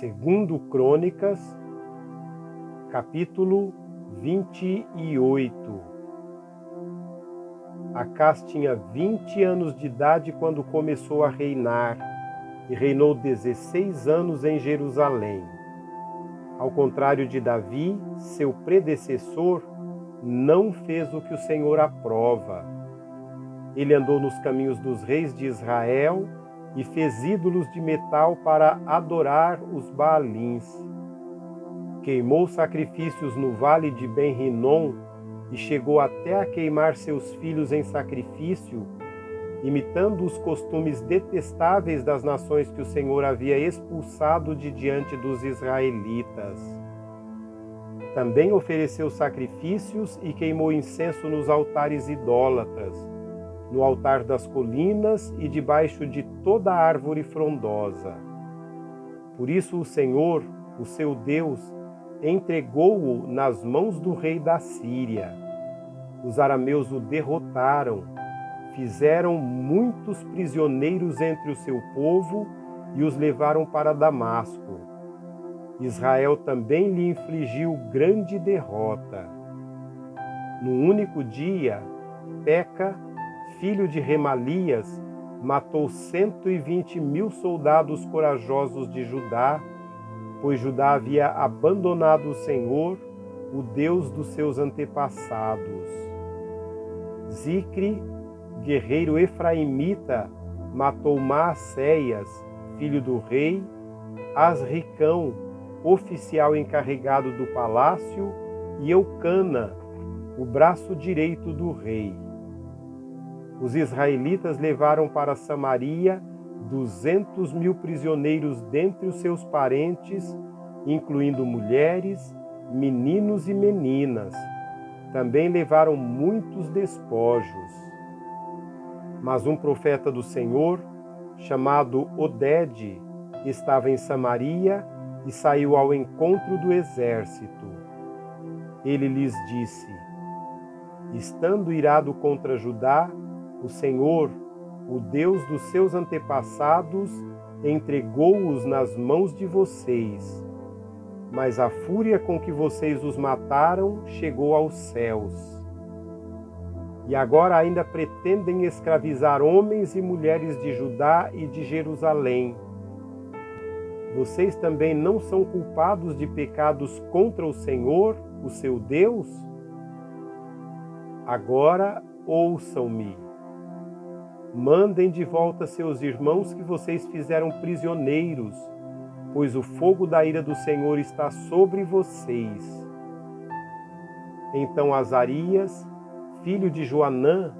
Segundo Crônicas, capítulo 28. Acás tinha 20 anos de idade quando começou a reinar, e reinou 16 anos em Jerusalém. Ao contrário de Davi, seu predecessor, não fez o que o Senhor aprova. Ele andou nos caminhos dos reis de Israel e fez ídolos de metal para adorar os Baalins. Queimou sacrifícios no vale de Ben-Rinom e chegou até a queimar seus filhos em sacrifício, imitando os costumes detestáveis das nações que o Senhor havia expulsado de diante dos israelitas. Também ofereceu sacrifícios e queimou incenso nos altares idólatras, no altar das colinas e debaixo de toda árvore frondosa. Por isso o Senhor, o seu Deus, entregou-o nas mãos do rei da Síria. Os arameus o derrotaram, fizeram muitos prisioneiros entre o seu povo e os levaram para Damasco. Israel também lhe infligiu grande derrota. Num único dia, Peca, filho de Remalias, matou 120.000 soldados corajosos de Judá, pois Judá havia abandonado o Senhor, o Deus dos seus antepassados. Zicre, guerreiro efraimita, matou Maacéias, filho do rei, Asricão, oficial encarregado do palácio, e Eucana, o braço direito do rei. Os israelitas levaram para Samaria 200.000 prisioneiros dentre os seus parentes, incluindo mulheres, meninos e meninas. Também levaram muitos despojos. Mas um profeta do Senhor, chamado Odede, estava em Samaria e saiu ao encontro do exército. Ele lhes disse: estando irado contra Judá, o Senhor, o Deus dos seus antepassados, entregou-os nas mãos de vocês. Mas a fúria com que vocês os mataram chegou aos céus. E agora ainda pretendem escravizar homens e mulheres de Judá e de Jerusalém. Vocês também não são culpados de pecados contra o Senhor, o seu Deus? Agora ouçam-me. Mandem de volta seus irmãos que vocês fizeram prisioneiros, pois o fogo da ira do Senhor está sobre vocês. Então Azarias, filho de Joanã,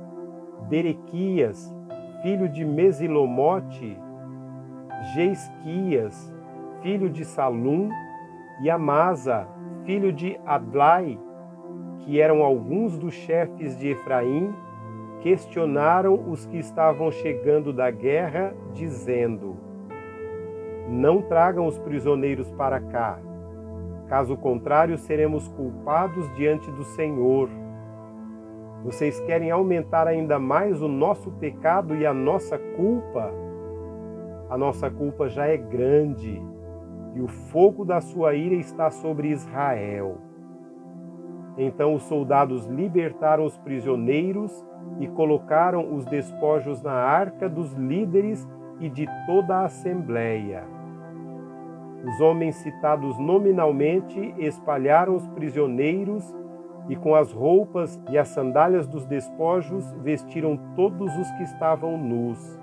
Berequias, filho de Mesilomote, Geisquias, filho de Salum, e Amasa, filho de Adlai, que eram alguns dos chefes de Efraim, questionaram os que estavam chegando da guerra, dizendo: não tragam os prisioneiros para cá, caso contrário seremos culpados diante do Senhor. Vocês querem aumentar ainda mais o nosso pecado e a nossa culpa? A nossa culpa já é grande, e o fogo da sua ira está sobre Israel. Então os soldados libertaram os prisioneiros e colocaram os despojos na arca dos líderes e de toda a assembleia. Os homens citados nominalmente espalharam os prisioneiros e com as roupas e as sandálias dos despojos vestiram todos os que estavam nus.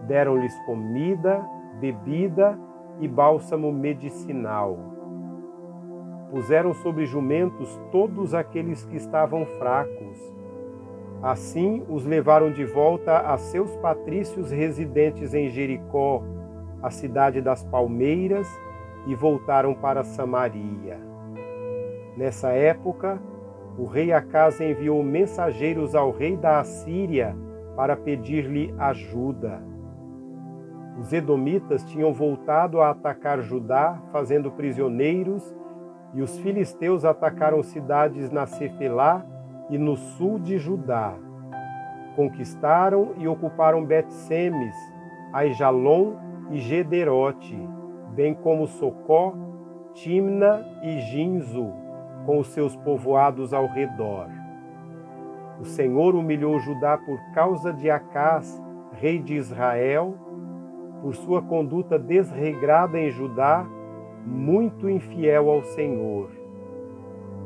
Deram-lhes comida, bebida e bálsamo medicinal. Puseram sobre jumentos todos aqueles que estavam fracos. Assim os levaram de volta a seus patrícios residentes em Jericó, a cidade das palmeiras, e voltaram para Samaria. Nessa época, o rei Acás enviou mensageiros ao rei da Assíria para pedir-lhe ajuda. Os edomitas tinham voltado a atacar Judá, fazendo prisioneiros, e os filisteus atacaram cidades na Cefelá e no sul de Judá. Conquistaram e ocuparam Bet-Semes, Aijalon e Gederote, bem como Socó, Timna e Ginzo, com os seus povoados ao redor. O Senhor humilhou Judá por causa de Acás, rei de Israel, por sua conduta desregrada em Judá, muito infiel ao Senhor.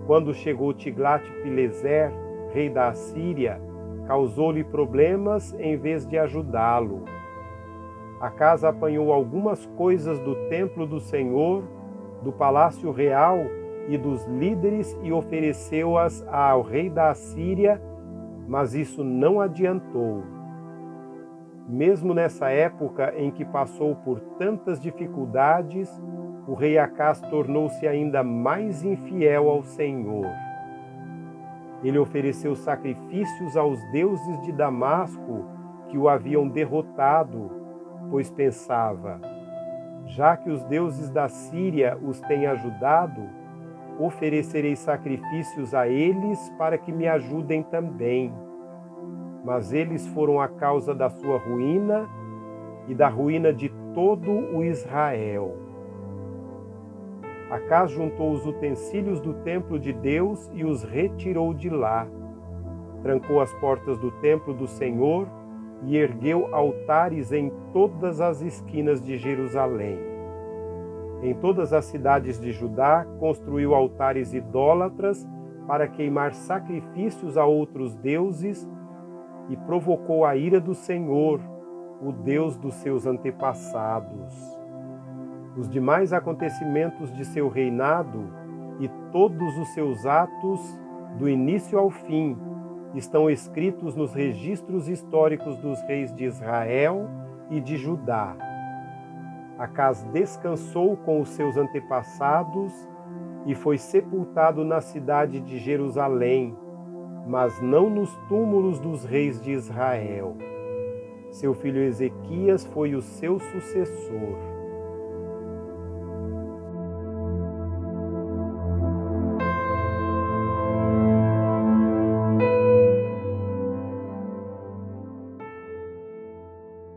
Quando chegou Tiglat-Pileser, rei da Assíria, causou-lhe problemas em vez de ajudá-lo. Acás apanhou algumas coisas do templo do Senhor, do palácio real e dos líderes e ofereceu-as ao rei da Assíria, mas isso não adiantou. Mesmo nessa época em que passou por tantas dificuldades, o rei Acás tornou-se ainda mais infiel ao Senhor. Ele ofereceu sacrifícios aos deuses de Damasco que o haviam derrotado, pois pensava: já que os deuses da Síria os têm ajudado, oferecerei sacrifícios a eles para que me ajudem também. Mas eles foram a causa da sua ruína e da ruína de todo o Israel. Acás juntou os utensílios do templo de Deus e os retirou de lá. Trancou as portas do templo do Senhor e ergueu altares em todas as esquinas de Jerusalém. Em todas as cidades de Judá, construiu altares idólatras para queimar sacrifícios a outros deuses e provocou a ira do Senhor, o Deus dos seus antepassados. Os demais acontecimentos de seu reinado e todos os seus atos, do início ao fim, estão escritos nos registros históricos dos reis de Israel e de Judá. Acás descansou com os seus antepassados e foi sepultado na cidade de Jerusalém, mas não nos túmulos dos reis de Israel. Seu filho Ezequias foi o seu sucessor.